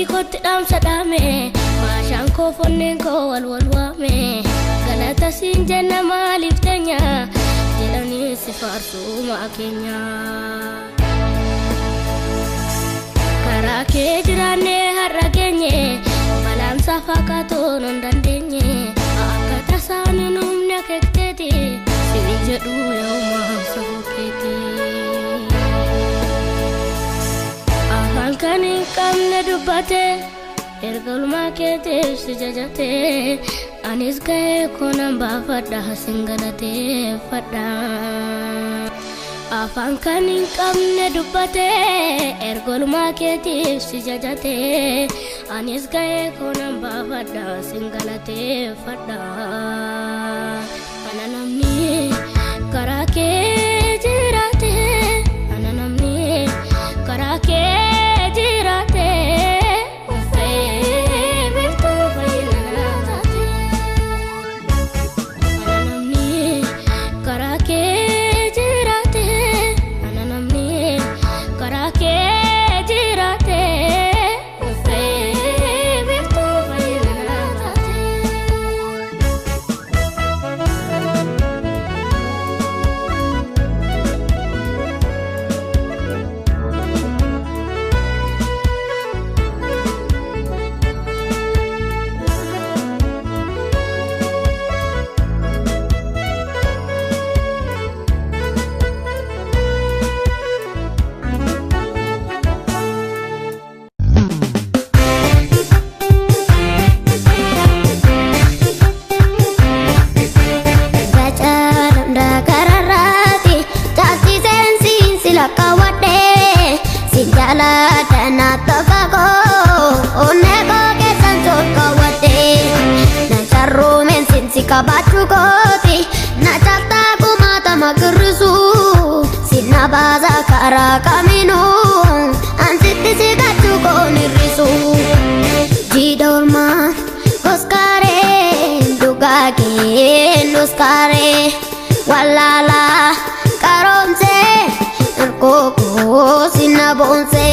kotti sadame mashan ko fonnen ko wal wame galata sin janna malif tanya jedani sifarsu ma kenya karake jirane haragenye malam safakato non dandenye akata sanunum naketeti sijedu yawma safuketi Kani kamne dubbate ergal makete sijajate anis gaye konan ba fadda singalate fadda afan kani kamne dubbate ergal makete sijajate anis gaye konan ba fadda singalate fadda ananamni karake jirate ananamni karake Kabatu koti na chakta kumata magrisu sinna baza kara kaminu ansitti sigatu konirisu jidolma koskare dugage nuskare walala karomse koko sinna bonse